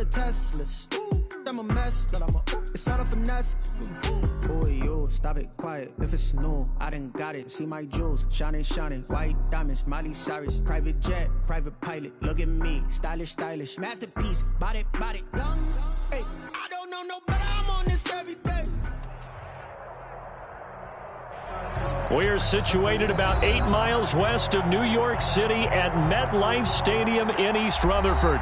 the Teslas. I'm a mess, but it's all a finesse. Boy, you stop it quiet. If it's new, I done got it. See my jewels, shining, shining. White diamonds, Miley Cyrus. Private jet, private pilot. Look at me, stylish, stylish. Masterpiece, body, young. Hey, I don't know no better. I'm on this every day. We're situated about 8 miles west of New York City at MetLife Stadium in East Rutherford.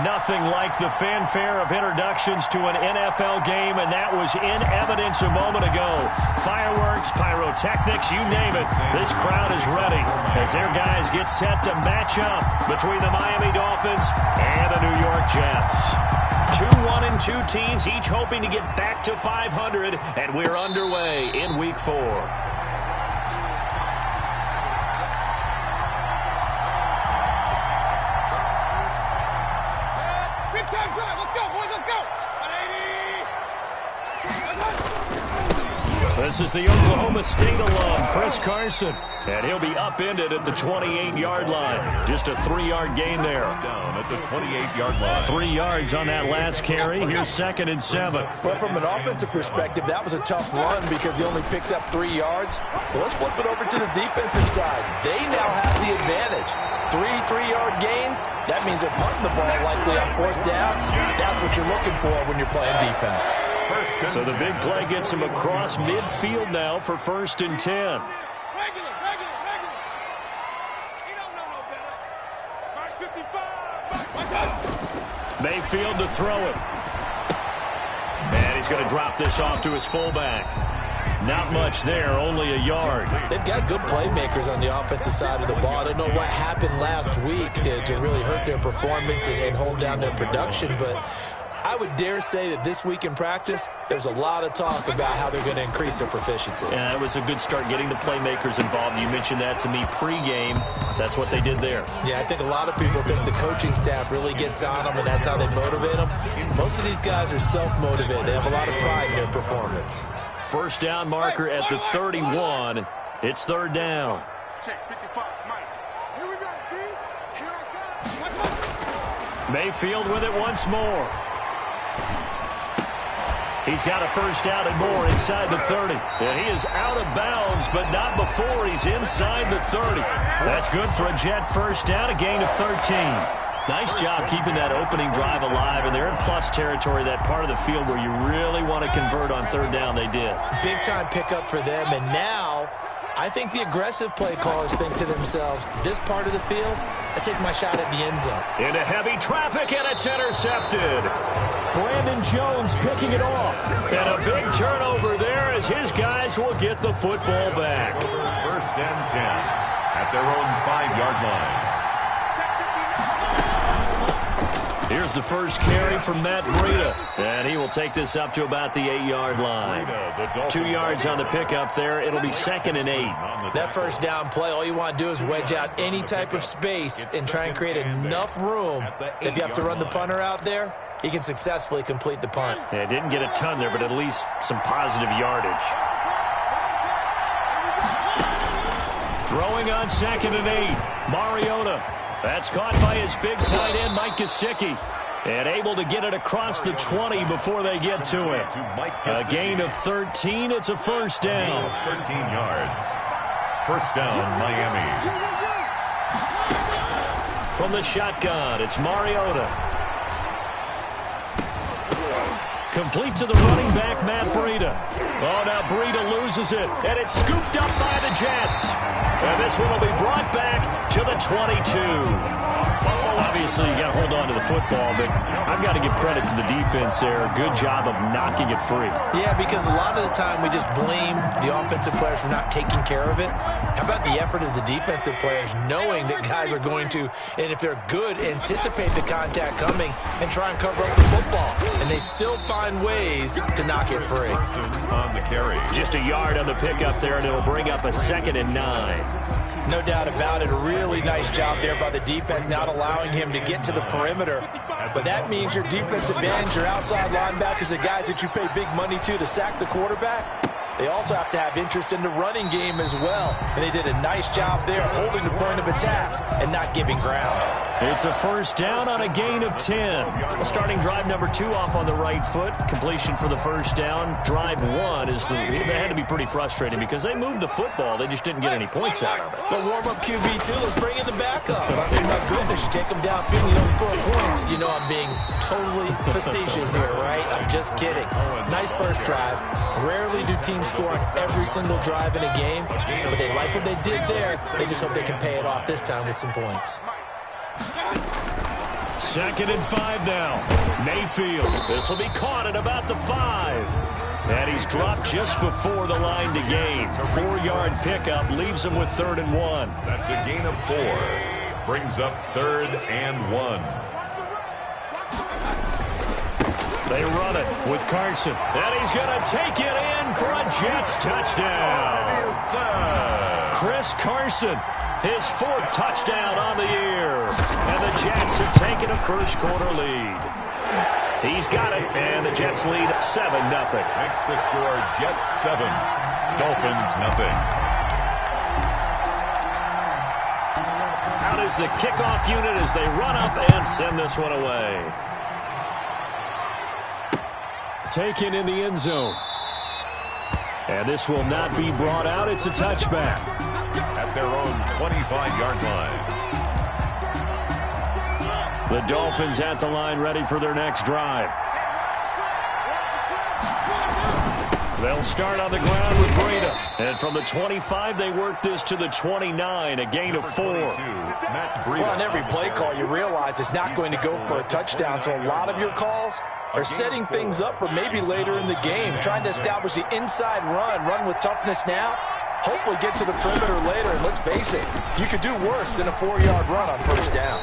Nothing like the fanfare of introductions to an NFL game, and that was in evidence a moment ago. Fireworks, pyrotechnics, you name it. This crowd is ready as their guys get set to match up between the Miami Dolphins and the New York Jets. 2-1-2 teams, each hoping to get back to 500, and we're underway in Week 4. This is the Oklahoma State alum, Chris Carson, and he'll be upended at the 28-yard line. Just a 3-yard gain there. Down at the 28-yard line. 3 yards on that last carry. Here's 2nd and 7. Well, from an offensive perspective, that was a tough run because he only picked up 3 yards. Well, let's flip it over to the defensive side. They now have the advantage. 3-3-yard gains, that means they're punting the ball likely on 4th down. That's what you're looking for when you're playing defense. So the big play gets him across midfield now for 1st and 10. Regular. He don't know no better. Back 55. Mayfield to throw it. And he's going to drop this off to his fullback. Not much there, only a yard. They've got good playmakers on the offensive side of the ball. I don't know what happened last week to really hurt their performance and hold down their production, but I would dare say that this week in practice, there's a lot of talk about how they're going to increase their proficiency. Yeah, that was a good start getting the playmakers involved. You mentioned that to me pregame. That's what they did there. Yeah, I think a lot of people think the coaching staff really gets on them, and that's how they motivate them. Most of these guys are self-motivated. They have a lot of pride in their performance. 1st down marker at the 31. It's 3rd down. Check 55, Mike. Here we go, D. Here I come. Mayfield with it once more. He's got a 1st down and more inside the 30. And he is out of bounds, but not before he's inside the 30. That's good for a Jet 1st down, a gain of 13. Nice job keeping that opening drive alive, and they're in plus territory, that part of the field where you really want to convert on 3rd down. They did. Big-time pickup for them, and now I think the aggressive play callers think to themselves, this part of the field, I take my shot at the end zone. Into heavy traffic, and it's intercepted. Brandon Jones picking it off. And a big turnover there as his guys will get the football back. 1st and 10 at their own 5-yard line. Here's the first carry from Matt Breida, and he will take this up to about the 8-yard line. 2 yards on the pickup there. It'll be 2nd and 8. That 1st down play, all you want to do is wedge out any type of space and try and create enough room. If you have to run the punter out there, he can successfully complete the punt. Yeah, didn't get a ton there, but at least some positive yardage. Throwing on 2nd and 8. Mariota. That's caught by his big tight end, Mike Gesicki. And able to get it across the 20 before they get to it. A gain of 13. It's a 1st down. 13 yards. 1st down, Miami. From the shotgun, it's Mariota. Complete to the running back, Matt Breida. Oh, now Breida loses it, and it's scooped up by the Jets. And this one will be brought back to the 22. Obviously, you got to hold on to the football, but I've got to give credit to the defense there. Good job of knocking it free. Yeah, because a lot of the time we just blame the offensive players for not taking care of it. How about the effort of the defensive players knowing that guys are going to, and if they're good, anticipate the contact coming and try and cover up the football. And they still find ways to knock it free. On the carry. Just a yard on the pickup there, and it'll bring up a 2nd and 9. No doubt about it. A really nice job there by the defense, not allowing him to get to the perimeter. But that means your defensive ends, your outside linebackers, the guys that you pay big money to sack the quarterback, they also have to have interest in the running game as well. And they did a nice job there holding the point of attack and not giving ground. It's a first down on a gain of 10. Starting drive number 2 off on the right foot. Completion for the first down. Drive 1 is that had to be pretty frustrating because they moved the football. They just didn't get any points out of it. But warm-up QB, too. Let's bring in the backup. I mean, my goodness, you take them downfield and you don't score points. You know I'm being totally facetious here, right? I'm just kidding. Nice first drive. Rarely do teams score on every single drive in a game, but they like what they did there. They just hope they can pay it off this time with some points. 2nd and 5 now. Mayfield. This will be caught at about the 5. And he's dropped just before the line to gain. 4-yard pickup leaves him with 3rd and 1. That's a gain of 4. Brings up 3rd and 1. They run it with Carson. And he's going to take it in for a Jets touchdown. Chris Carson, his 4th touchdown on the year. And the Jets have taken a first-quarter lead. He's got it, and the Jets lead 7-0. Makes the score Jets 7, Dolphins 0. Out is the kickoff unit as they run up and send this one away. Taken in the end zone. And this will not be brought out. It's a touchback. At their own 25-yard line. The Dolphins at the line ready for their next drive. They'll start on the ground with Breda. And from the 25, they work this to the 29, a gain of 4. Well, on every play call, you realize it's not going to go for a touchdown, so a lot of your calls are setting things up for maybe later in the game, trying to establish the inside run with toughness now, hopefully get to the perimeter later, and let's face it, you could do worse than a 4-yard run on first down.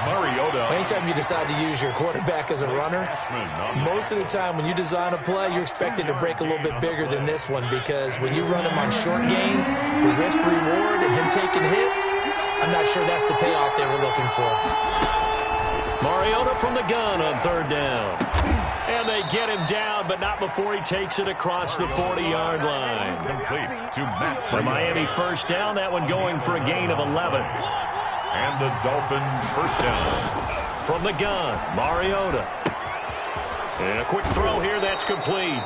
Mariota. Anytime you decide to use your quarterback as a runner, most of the time when you design a play, you're expected to break a little bit bigger than this one because when you run him on short gains, the risk-reward and him taking hits, I'm not sure that's the payoff they were looking for. Mariota from the gun on 3rd down. And they get him down, but not before he takes it across the 40-yard line. Complete to Matt The Breda. Miami first down, that one going for a gain of 11. And the Dolphins first down. From the gun, Mariota. And a quick throw here, that's complete.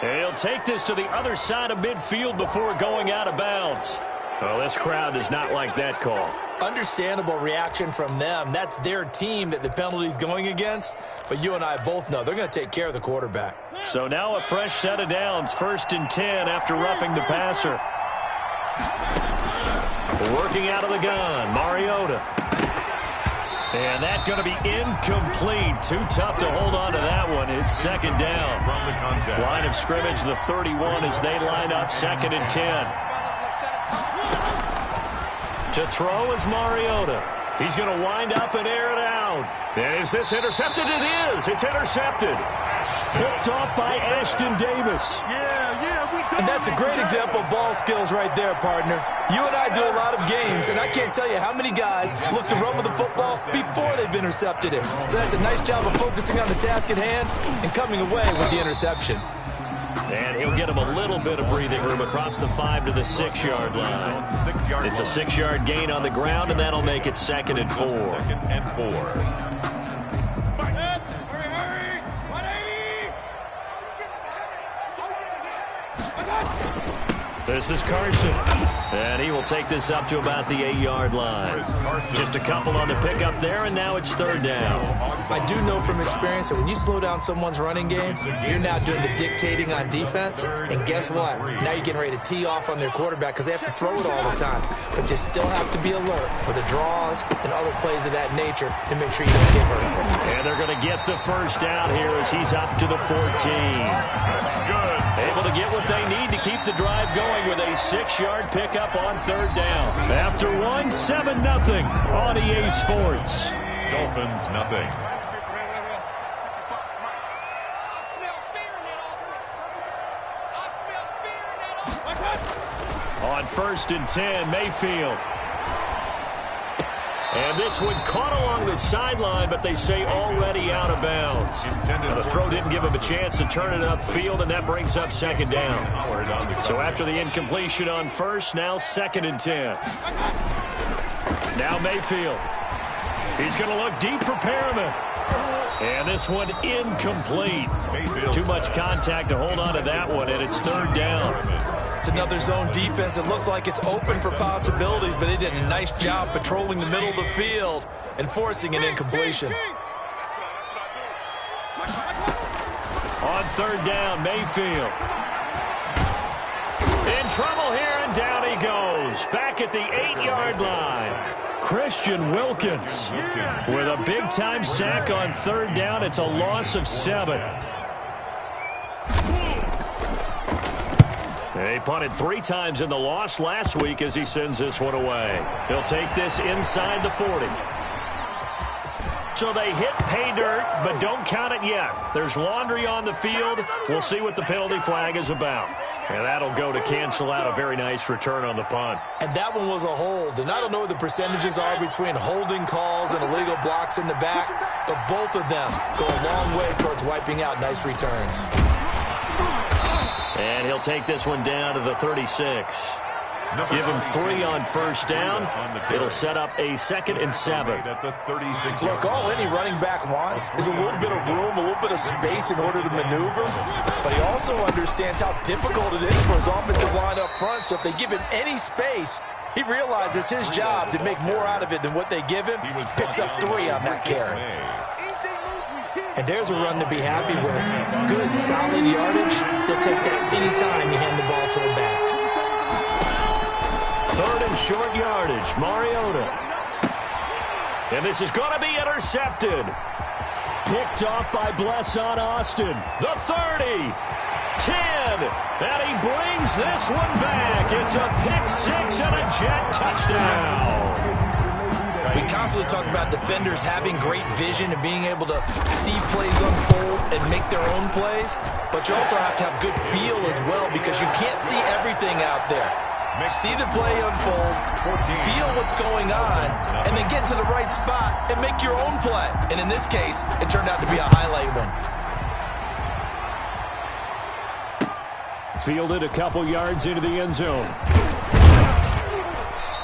And he'll take this to the other side of midfield before going out of bounds. Well, this crowd does not like that call. Understandable reaction from them. That's their team that the penalty's going against. But you and I both know they're going to take care of the quarterback. So now a fresh set of downs, 1st and 10 after roughing the passer. Working out of the gun, Mariota. And that's going to be incomplete. Too tough to hold on to that one. It's 2nd down. From the contact. Line of scrimmage, the 31 as they line up 2nd and 10. To throw is Mariota. He's going to wind up and air it out. And is this intercepted? It is. It's intercepted. Picked off by Ashton Davis. And that's a great example of ball skills right there, partner. You and I do a lot of games, and I can't tell you how many guys look to run with the football before they've intercepted it. So that's a nice job of focusing on the task at hand and coming away with the interception. And he'll get him a little bit of breathing room across the 5 to the 6-yard line. It's a 6-yard gain on the ground, and that'll make it 2nd and 4. 2nd and 4. This is Carson. And he will take this up to about the 8-yard line. Just a couple on the pickup there, and now it's 3rd down. I do know from experience that when you slow down someone's running game, you're now doing the dictating on defense. And guess what? Now you're getting ready to tee off on their quarterback because they have to throw it all the time. But you still have to be alert for the draws and other plays of that nature to make sure you don't get hurt. And they're going to get the first down here as he's up to the 14. That's good. Able to get what they need to keep the drive going with a 6-yard pickup on 3rd down. After 1, 7-0 on EA Sports. Dolphins 0. On 1st and 10, Mayfield. And this one caught along the sideline, but they say already out of bounds. The throw didn't give him a chance to turn it upfield, and that brings up 2nd down. So after the incompletion on 1st, now 2nd and 10. Now Mayfield. He's going to look deep for Perriman. And this one incomplete. Too much contact to hold on to that one, and it's third down. It's another zone defense. It looks like it's open for possibilities, but they did a nice job patrolling the middle of the field and forcing an incompletion. On third down, Mayfield. In trouble here, and down he goes. Back at the 8-yard line. Christian Wilkins with a big-time sack on third down. It's a loss of 7. They punted 3 times in the loss last week as he sends this one away. He'll take this inside the 40. So they hit pay dirt, but don't count it yet. There's laundry on the field. We'll see what the penalty flag is about. And that'll go to cancel out a very nice return on the punt. And that one was a hold. And I don't know what the percentages are between holding calls and illegal blocks in the back, but both of them go a long way towards wiping out nice returns. And he'll take this one down to the 36. Give him 3 on first down. It'll set up a 2nd and 7. Look, all any running back wants is a little bit of room, a little bit of space in order to maneuver. But he also understands how difficult it is for his offensive line up front. So if they give him any space, he realizes it's his job to make more out of it than what they give him. Picks up 3 on that carry. And there's a run to be happy with. Good, solid yardage. He'll take that any time you hand the ball to him back. 3rd and short yardage, Mariota. And this is going to be intercepted. Picked off by Blesson Austin. The 30, 10, and he brings this one back. It's a pick 6 and a jet touchdown. We constantly talk about defenders having great vision and being able to see plays unfold and make their own plays, but you also have to have good feel as well because you can't see everything out there. See the play unfold, feel what's going on, and then get to the right spot and make your own play. And in this case, it turned out to be a highlight one. Fielded a couple yards into the end zone.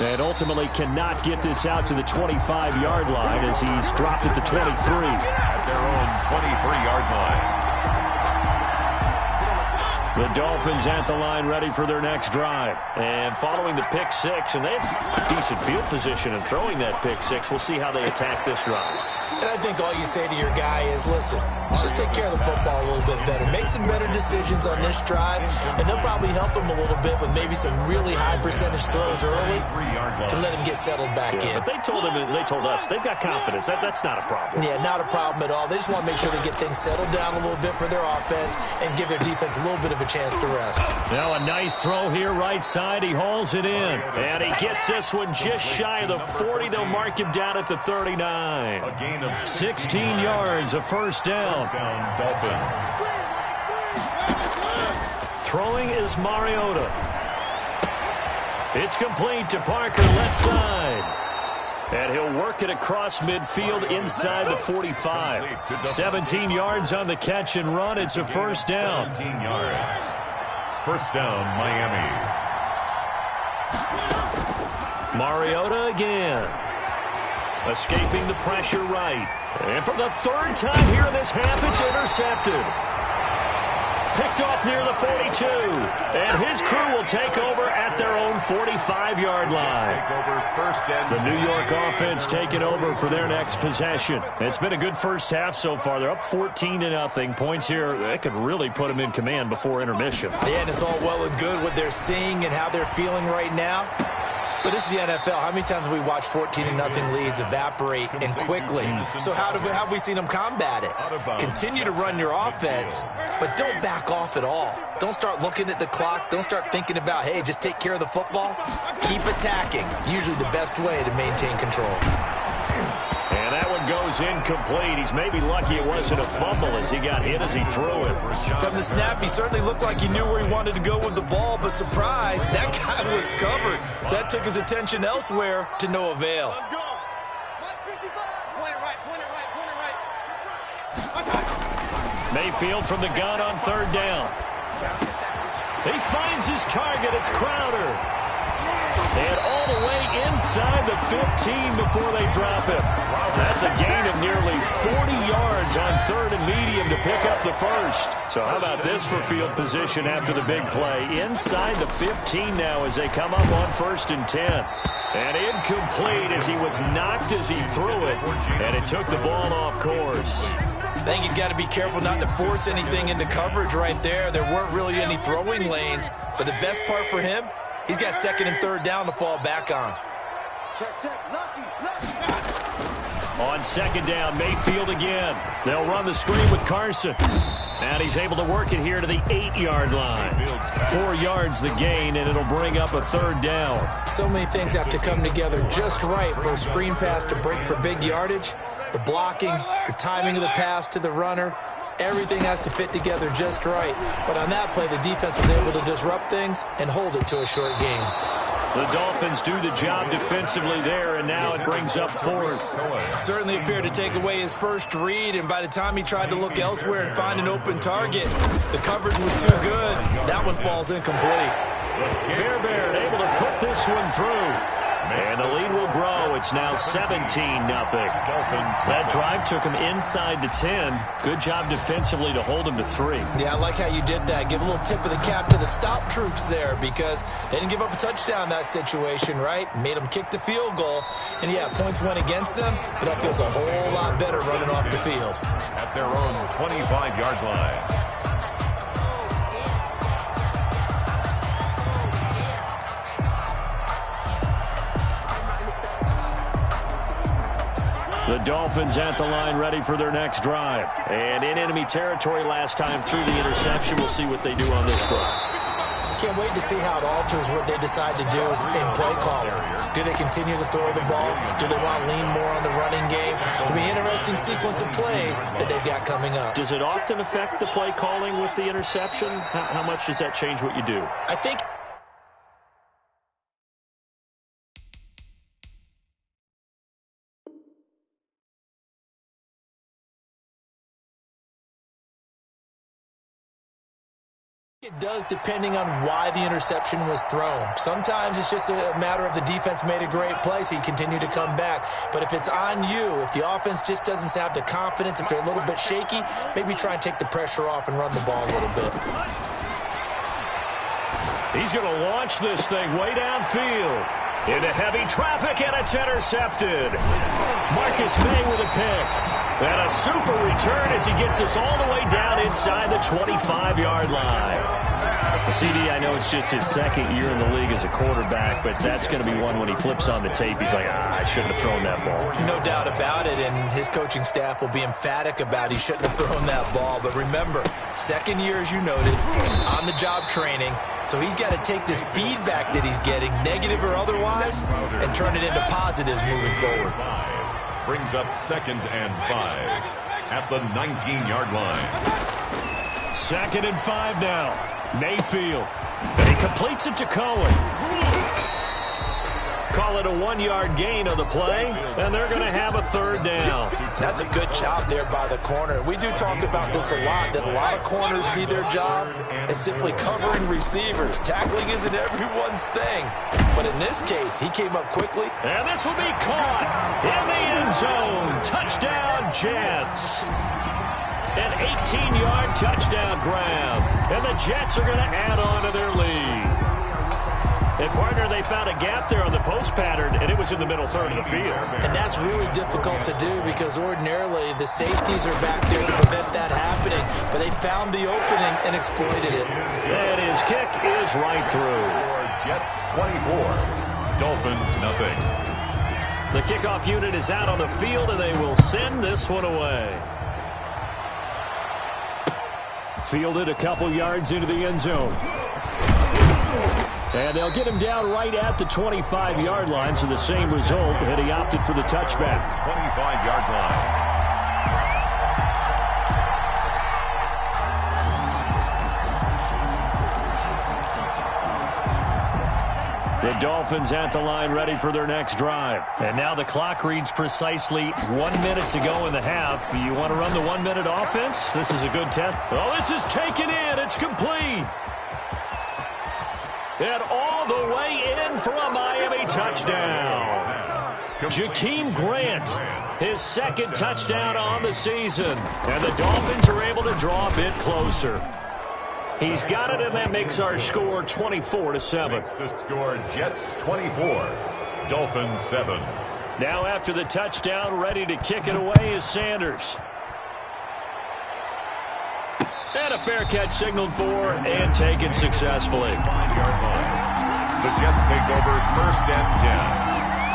And ultimately cannot get this out to the 25-yard line as he's dropped at the 23. At their own 23-yard line. The Dolphins at the line ready for their next drive. And following the pick 6, and they have decent field position in throwing that pick 6. We'll see how they attack this drive. And I think all you say to your guy is, listen, let's just take care of the football a little bit better. Make some better decisions on this drive, and they'll probably help him a little bit with maybe some really high percentage throws early to let him get settled back in. But they told us they've got confidence. That's not a problem. Yeah, not a problem at all. They just want to make sure they get things settled down a little bit for their offense and give their defense a little bit of a chance to rest. Now a nice throw here right side. He hauls it in. And he gets this one just shy of the 40. They'll mark him down at the 39. A gain of 16 yards, a first down. Dolphins. Throwing is Mariota. It's complete to Parker, left side. And he'll work it across midfield inside the 45. 17 yards on the catch and run. It's a first down. 17 yards. First down, Miami. Mariota again. Escaping the pressure right. And for the 3rd time here in this half, it's intercepted. Picked off near the 42. And his crew will take over at their own 45-yard line. The New York offense taking over for their next possession. It's been a good first half so far. They're up 14-0. Points here, that could really put them in command before intermission. Yeah, and it's all well and good what they're seeing and how they're feeling right now. But this is the NFL. How many times have we watched 14-0 leads evaporate and quickly? So how have we seen them combat it? Continue to run your offense, but don't back off at all. Don't start looking at the clock. Don't start thinking about, hey, just take care of the football. Keep attacking. Usually the best way to maintain control. And that one goes incomplete. He's maybe lucky it wasn't a fumble as he got hit as he threw it. From the snap, he certainly looked like he knew where he wanted to go with the ball, but surprise, that guy was covered. So that took his attention elsewhere to no avail. Let's go. Mike 55. Point it right. Mayfield from the gun on 3rd down. He finds his target. It's Crowder. And all the way inside the 15 before they drop him. That's a gain of nearly 40 yards on 3rd and medium to pick up the first. So how about this for field position after the big play? Inside the 15 now as they come up on 1st and 10. And incomplete as he was knocked as he threw it. And it took the ball off course. I think he's got to be careful not to force anything into coverage right there. There weren't really any throwing lanes. But the best part for him, he's got 2nd and 3rd down to fall back on. Check. Lucky. On 2nd down, Mayfield again. They'll run the screen with Carson. And he's able to work it here to the 8-yard line. 4 yards the gain, and it'll bring up a 3rd down. So many things have to come together just right for a screen pass to break for big yardage. The blocking, the timing of the pass to the runner, everything has to fit together just right. But on that play, the defense was able to disrupt things and hold it to a short gain. The Dolphins do the job defensively there, and now it brings up 4th. Certainly appeared to take away his first read, and by the time he tried to look elsewhere and find an open target, the coverage was too good. That one falls incomplete. Fairbairn able to put this one through. And the lead will grow. It's now 17-0. That drive took him inside the 10. Good job defensively to hold him to 3. Yeah, I like how you did that. Give a little tip of the cap to the stop troops there because they didn't give up a touchdown in that situation, right? Made them kick the field goal. And, yeah, points went against them, but that feels a whole lot better running off the field. At their own 25-yard line. The Dolphins at the line ready for their next drive. And in enemy territory last time through the interception. We'll see what they do on this drive. Can't wait to see how it alters what they decide to do in play calling. Do they continue to throw the ball? Do they want to lean more on the running game? It'll be an interesting sequence of plays that they've got coming up. Does it often affect the play calling with the interception? How much does that change what you do? I think it does, depending on why the interception was thrown. Sometimes it's just a matter of the defense made a great play, so you continue to come back. But if it's on you, if the offense just doesn't have the confidence, if they're a little bit shaky, maybe try and take the pressure off and run the ball a little bit. He's going to launch this thing way downfield. Into heavy traffic, and it's intercepted. Marcus May with a pick. And a super return as he gets us all the way down inside the 25-yard line. CD, I know it's just his 2nd year in the league as a quarterback, but that's going to be one when he flips on the tape. He's like, I shouldn't have thrown that ball. No doubt about it, and his coaching staff will be emphatic about he shouldn't have thrown that ball. But remember, 2nd year, as you noted, on-the-job training, so he's got to take this feedback that he's getting, negative or otherwise, and turn it into positives moving forward. Brings up 2nd and 5 at the 19-yard line. 2nd and 5 now. Mayfield. And he completes it to Cohen. Call it a 1-yard gain on the play, and they're going to have a 3rd down. That's a good job there by the corner. We do talk about this a lot, that a lot of corners see their job as simply covering receivers. Tackling isn't everyone's thing. But in this case, he came up quickly. And this will be caught in the end zone. Touchdown, Jets. An 18-yard touchdown grab. And the Jets are going to add on to their lead. And, partner, they found a gap there on the post pattern, and it was in the middle third of the field. And that's really difficult to do because ordinarily the safeties are back there to prevent that happening. But they found the opening and exploited it. And his kick is right through. Jets 24, Dolphins nothing. The kickoff unit is out on the field, and they will send this one away. Fielded a couple yards into the end zone. And they'll get him down right at the 25-yard line, so the same result, and he opted for the touchback. 25-yard line. The Dolphins at the line ready for their next drive. And now the clock reads precisely 1 minute to go in the half. You want to run the 1-minute offense? This is a good test. Oh, this is taken in. It's complete. And all the way in for a Miami touchdown. Jakeem Grant, his second touchdown on the season. And the Dolphins are able to draw a bit closer. He's got it, and that makes our score 24-7. Makes the score Jets 24, Dolphins 7. Now after the touchdown, ready to kick it away is Sanders. And a fair catch signaled for and taken successfully. The Jets take over 1st and 10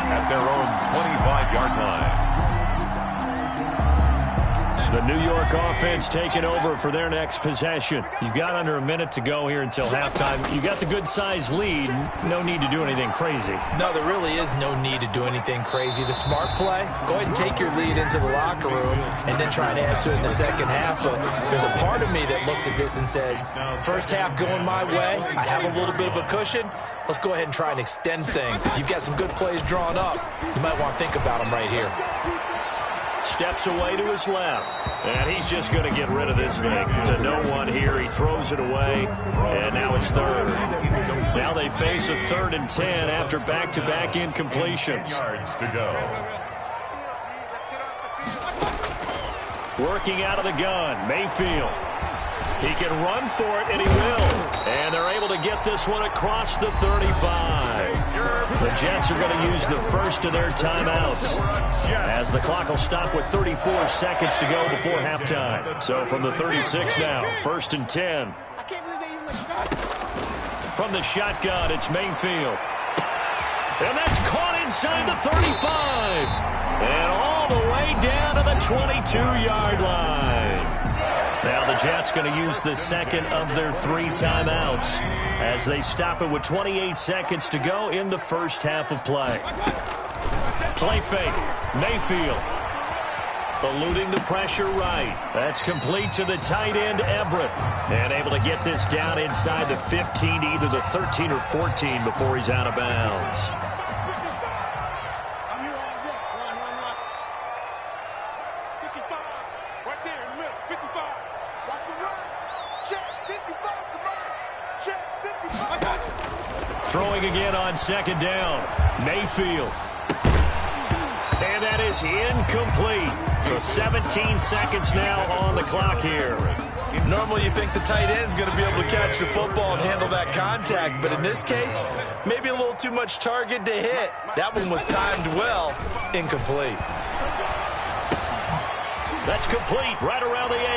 at their own 25-yard line. The New York offense taking over for their next possession. You've got under a minute to go here until halftime. You got the good-sized lead. No need to do anything crazy. No, there really is no need to do anything crazy. The smart play, go ahead and take your lead into the locker room and then try and add to it in the second half. But there's a part of me that looks at this and says, first half going my way, I have a little bit of a cushion. Let's go ahead and try and extend things. If you've got some good plays drawn up, you might want to think about them right here. Steps away to his left. And he's just going to get rid of this thing. To no one here. He throws it away. And now it's third. Now they face a 3rd and 10 after back-to-back incompletions. Yards to go. Working out of the gun. Mayfield. He can run for it, and he will. And they're able to get this one across the 35. The Jets are going to use the first of their timeouts, as the clock will stop with 34 seconds to go before halftime. So from the 36 now, 1st and 10. From the shotgun, it's Mayfield. And that's caught inside the 35. And all the way down to the 22-yard line. Now the Jets going to use the second of their 3 timeouts as they stop it with 28 seconds to go in the first half of play. Play fake. Mayfield eluding the pressure right. That's complete to the tight end, Everett. And able to get this down inside the 15 to either the 13 or 14 before he's out of bounds. Throwing again on 2nd down. Mayfield. And that is incomplete. So 17 seconds now on the clock here. Normally you think the tight end's going to be able to catch the football and handle that contact. But in this case, maybe a little too much target to hit. That one was timed well. Incomplete. That's complete right around the 8.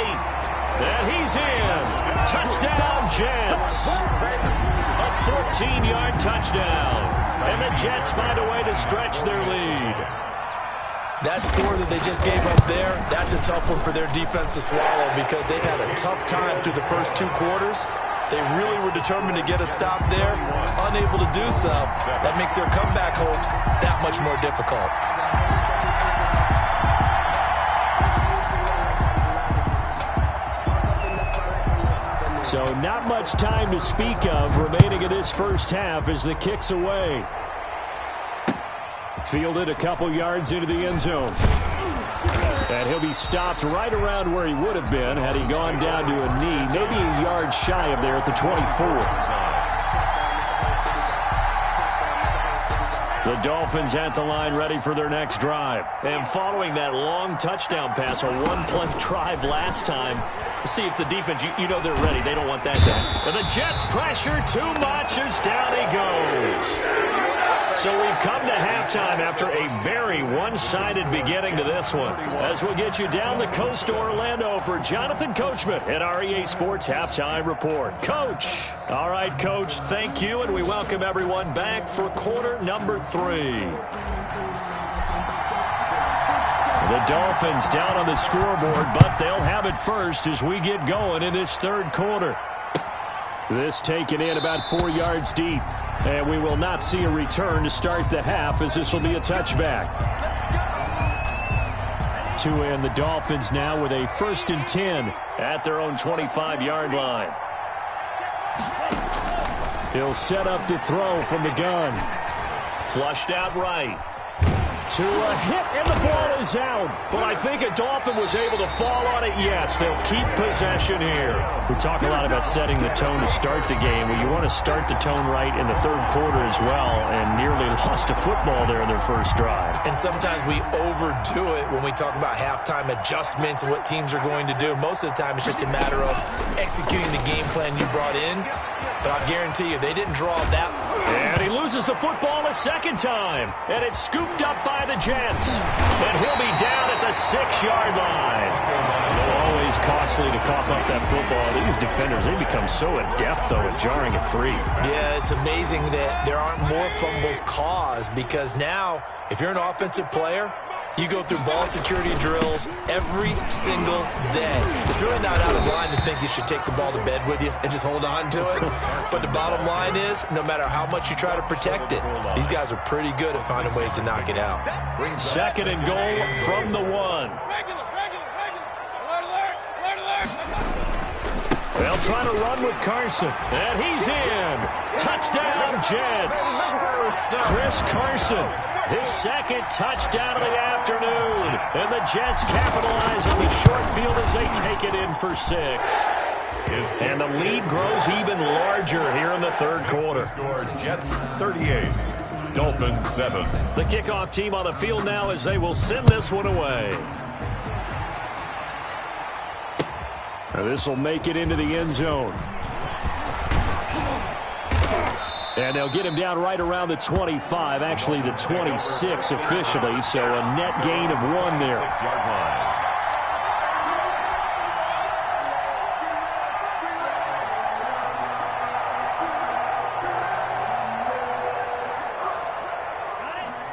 And he's in. Touchdown, Jets. A 14-yard touchdown. And the Jets find a way to stretch their lead. That score that they just gave up there, that's a tough one for their defense to swallow because they've had a tough time through the first 2 quarters. They really were determined to get a stop there, unable to do so. That makes their comeback hopes that much more difficult. So not much time to speak of remaining in this first half as the kick's away. Fielded a couple yards into the end zone. And he'll be stopped right around where he would have been had he gone down to a knee, maybe a yard shy of there at the 24. The Dolphins at the line ready for their next drive. And following that long touchdown pass, a 1-play drive last time, see if the defense, you know they're ready. They don't want that to happen. And the Jets pressure too much as down he goes. So we've come to halftime after a very one-sided beginning to this one. As we'll get you down the coast to Orlando for Jonathan Coachman at our EA Sports Halftime Report. Coach. All right, Coach, thank you, and we welcome everyone back for quarter number 3. The Dolphins down on the scoreboard, but they'll have it first as we get going in this 3rd quarter. This taken in about 4 yards deep. And we will not see a return to start the half as this will be a touchback. To end the Dolphins now with a 1st and 10 at their own 25-yard line. He'll set up to throw from the gun. Flushed out right. To a hit, and the ball is out. But I think a Dolphin was able to fall on it. Yes, they'll keep possession here. We talk a lot about setting the tone to start the game. Well, you want to start the tone right in the third quarter as well, and nearly lost a football there in their first drive. And sometimes we overdo it when we talk about halftime adjustments and what teams are going to do. Most of the time, it's just a matter of executing the game plan you brought in. But I'll guarantee you, they didn't draw that. And he loses the football a second time. And it's scooped up by the Jets. And he'll be down at the 6-yard line. Always costly to cough up that football. These defenders, they become so adept, though, at jarring it free. Yeah, it's amazing that there aren't more fumbles caused, because now, if you're an offensive player, you go through ball security drills every single day. It's really not out of line to think you should take the ball to bed with you and just hold on to it. But the bottom line is, no matter how much you try to protect it, these guys are pretty good at finding ways to knock it out. Second and goal from the 1. They'll try to run with Carson. And he's in. Touchdown, Jets. Chris Carson, his second touchdown of the afternoon. And the Jets capitalize on the short field as they take it in for 6. And the lead grows even larger here in the third quarter. Jets 38, Dolphins 7. The kickoff team on the field now as they will send this one away. This will make it into the end zone. And they'll get him down right around the 25, actually the 26 officially, so a net gain of 1 there. 6-yard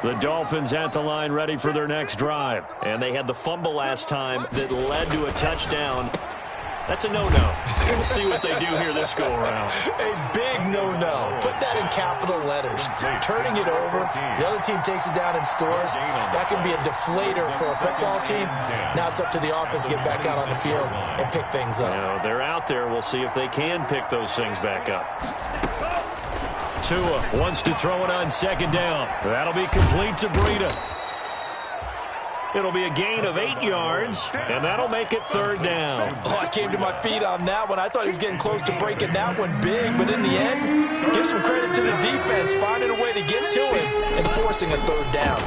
line. The Dolphins at the line ready for their next drive. And they had the fumble last time that led to a touchdown. That's a no-no. We'll see what they do here this go-around. A big no-no. Put that in capital letters. Turning it over, the other team takes it down and scores. That can be a deflator for a football team. Now it's up to the offense to get back out on the field and pick things up. You know, they're out there. We'll see if they can pick those things back up. Tua wants to throw it on second down. That'll be complete to Breida. It'll be a gain of 8 yards, and that'll make it third down. Oh, I came to my feet on that one. I thought he was getting close to breaking that one big, but in the end, give some credit to the defense, finding a way to get to him and forcing a third down.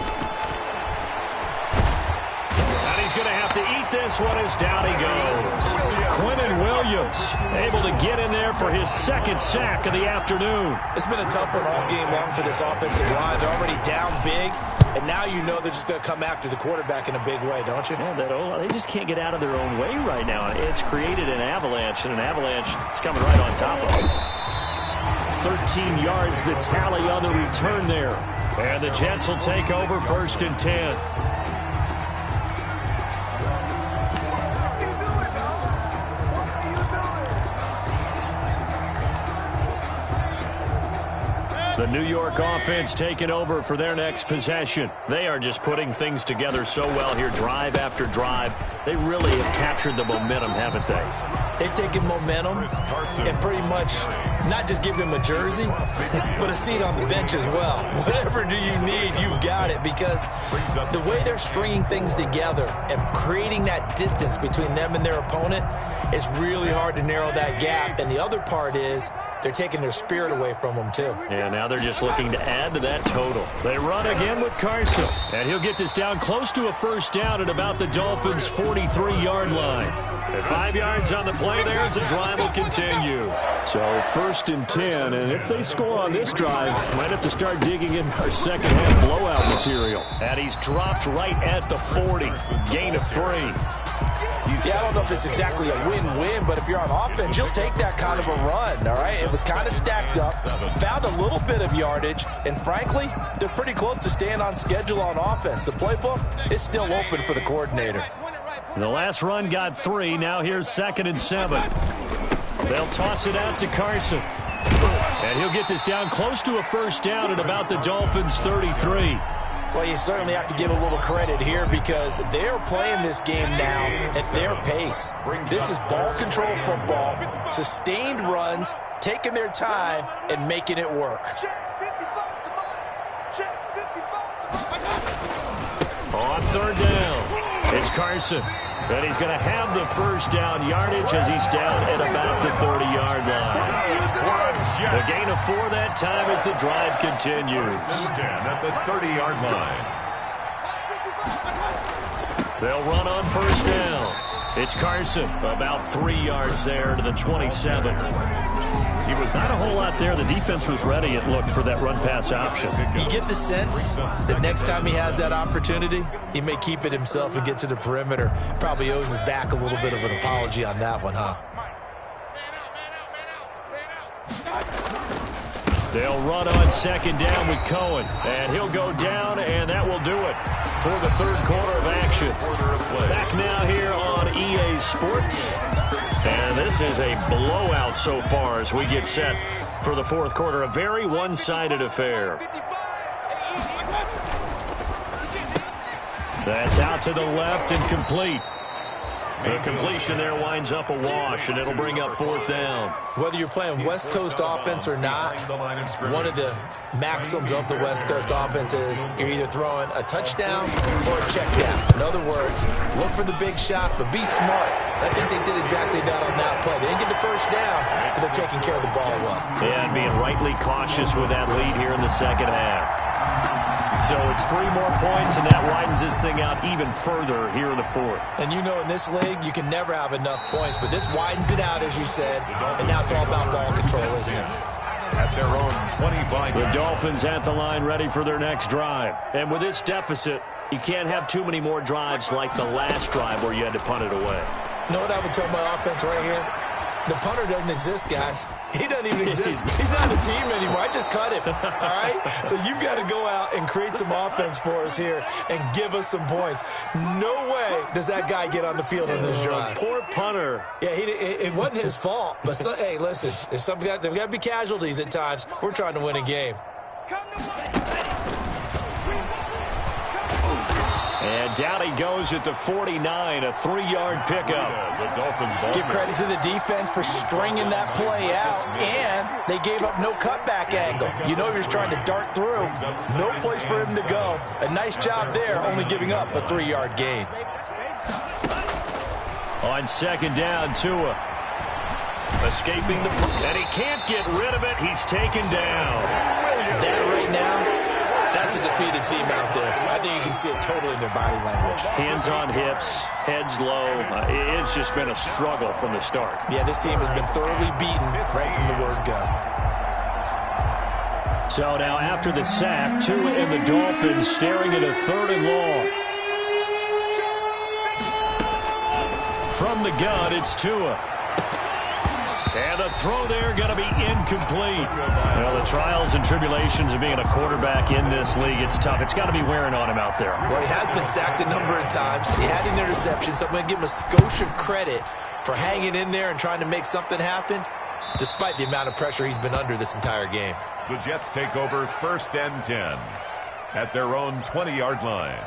And he's going to have to eat this one as down he goes. Quentin Williams able to get in there for his second sack of the afternoon. It's been a tough one all game long for this offensive line. They're already down big, and now you know they're just going to come after the quarterback in a big way, don't you? Yeah, they just can't get out of their own way right now. It's created an avalanche, and an avalanche is coming right on top of them. 13 yards the tally on the return there. And the Jets will take over 1st and 10. The New York offense taking over for their next possession. They are just putting things together so well here, drive after drive. They really have captured the momentum, haven't they? They've taken momentum and pretty much not just given him a jersey, but a seat on the bench as well. Whatever do you need, you've got it, because the way they're stringing things together and creating that distance between them and their opponent, it's really hard to narrow that gap. And the other part is they're taking their spirit away from them, too. Yeah, now they're just looking to add to that total. They run again with Carson, and he'll get this down close to a first down at about the Dolphins' 43-yard line. At 5 yards on the play there, as the drive will continue. So 1st and 10, and if they score on this drive, might have to start digging in our second-half blowout material. And he's dropped right at the 40, gain of 3. Yeah, I don't know if it's exactly a win-win, but if you're on offense, you'll take that kind of a run, all right? It was kind of stacked up, found a little bit of yardage, and frankly, they're pretty close to staying on schedule on offense. The playbook is still open for the coordinator. The last run got 3. Now here's 2nd and 7. They'll toss it out to Carson. And he'll get this down close to a first down at about the Dolphins' 33. Well, you certainly have to give a little credit here because they're playing this game now at their pace. This is ball control football, sustained runs, taking their time, and making it work. On third down, it's Carson. And he's going to have the first down yardage as he's down at about the 30-yard line. The gain of 4 that time as the drive continues. 10 at the 30-yard line. They'll run on first down. It's Carson, about 3 yards there to the 27. He was not a whole lot there. The defense was ready, it looked, for that run-pass option. You get the sense that next time he has that opportunity, he may keep it himself and get to the perimeter. Probably owes his back a little bit of an apology on that one, huh? They'll run on second down with Cohen. And he'll go down, and that will do it for the third quarter of action. Back now here on EA Sports. And this is a blowout so far as we get set for the fourth quarter. A very one-sided affair. That's out to the left and complete. The completion there winds up a wash, and it'll bring up fourth down. Whether you're playing West Coast offense or not, one of the maxims of the West Coast offense is you're either throwing a touchdown or a check down. In other words, look for the big shot, but be smart. I think they did exactly that on that play. They didn't get the first down, but they're taking care of the ball well. And being rightly cautious with that lead here in the second half. So it's 3 more points, and that widens this thing out even further here in the fourth. And you know in this league, you can never have enough points, but this widens it out, as you said, and now it's all about ball control, isn't it? At their own 25. The Dolphins at the line ready for their next drive. And with this deficit, you can't have too many more drives like the last drive where you had to punt it away. You know what I would tell my offense right here? The punter doesn't exist, guys. He doesn't even exist. He's not a team anymore. I just cut him, all right? So you've got to go out and create some offense for us here and give us some points. No way does that guy get on the field on this drive. Poor punter. Yeah, it wasn't his fault. But, hey, listen, there's got to be casualties at times. We're trying to win a game. And down he goes at the 49, a 3-yard pickup. Give credit to the defense for stringing that play out, and they gave up no cutback angle. You know he was trying to dart through. No place for him to go. A nice job there, only giving up a 3-yard gain. On second down, Tua. Escaping the... And he can't get rid of it. He's taken down. That right now... That's a defeated team out there. I think you can see it totally in their body language. Hands on hips, heads low. It's just been a struggle from the start. Yeah, this team has been thoroughly beaten right from the word go. So now after the sack, Tua and the Dolphins staring at a 3rd and long. From the gun, it's Tua. And the throw there going to be incomplete. Well, the trials and tribulations of being a quarterback in this league, it's tough. It's got to be wearing on him out there. Well, he has been sacked a number of times. He had an interception, so I'm going to give him a skosh of credit for hanging in there and trying to make something happen, despite the amount of pressure he's been under this entire game. The Jets take over 1st and 10 at their own 20-yard line.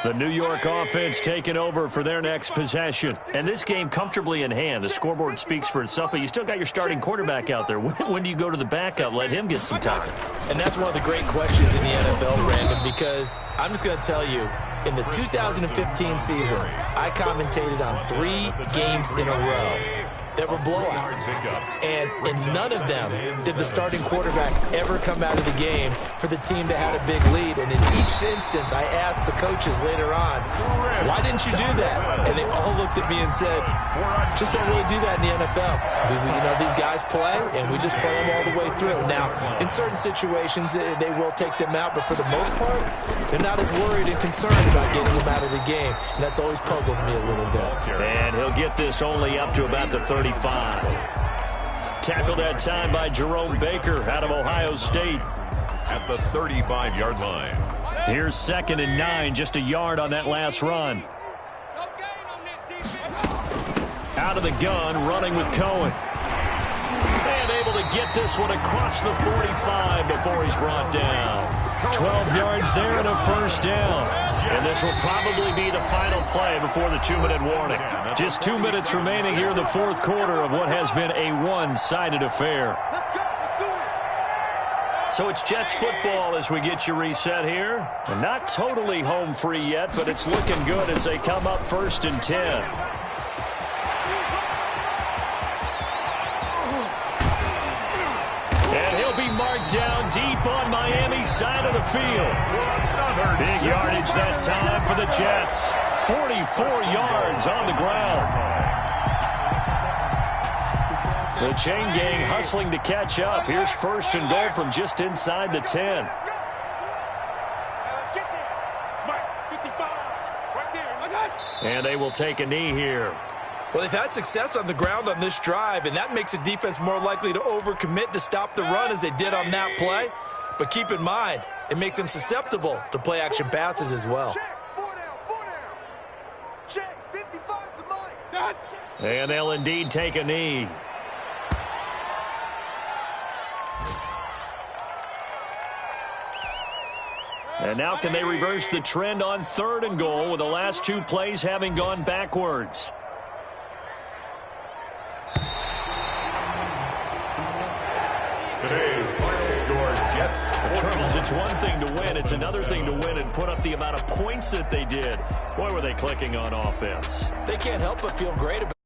The New York offense taking over for their next possession. And this game comfortably in hand. The scoreboard speaks for itself, but you still got your starting quarterback out there. When do you go to the backup? Let him get some time. And that's one of the great questions in the NFL, Brandon, because I'm just going to tell you, in the 2015 season, I commentated on 3 games in a row that were blowouts. And in none of them did the starting quarterback ever come out of the game for the team that had a big lead. And in each instance, I asked the coaches later on, why didn't you do that? And they all looked at me and said, just don't really do that in the NFL. You know, these guys play, and we just play them all the way through. Now, in certain situations, they will take them out, but for the most part, they're not as worried and concerned about getting them out of the game. And that's always puzzled me a little bit. And he'll get this only up to about the 35. Tackled that time by Jerome Baker out of Ohio State. At the 35-yard line. Here's 2nd and 9, just a yard on that last run. Out of the gun, running with Cohen. And able to get this one across the 45 before he's brought down. 12 yards there and a 1st down. And this will probably be the final play before the 2-minute warning. Just 2 minutes remaining here in the fourth quarter of what has been a one-sided affair. So it's Jets football as we get you reset here. And not totally home free yet, but it's looking good as they come up 1st and 10. And he'll be marked down deep on Miami's side of the field. Big yardage that time for the Jets. 44 yards on the ground. The chain gang hustling to catch up. Here's 1st and goal from just inside the 10. And they will take a knee here. Well, they've had success on the ground on this drive, and that makes the defense more likely to overcommit to stop the run as they did on that play. But keep in mind, it makes them susceptible to play-action passes as well. And they'll indeed take a knee. And now can they reverse the trend on 3rd and goal with the last 2 plays having gone backwards? Today's final score, Jets. The Turtles, it's one thing to win. It's another thing to win and put up the amount of points that they did. Boy, were they clicking on offense. They can't help but feel great about it.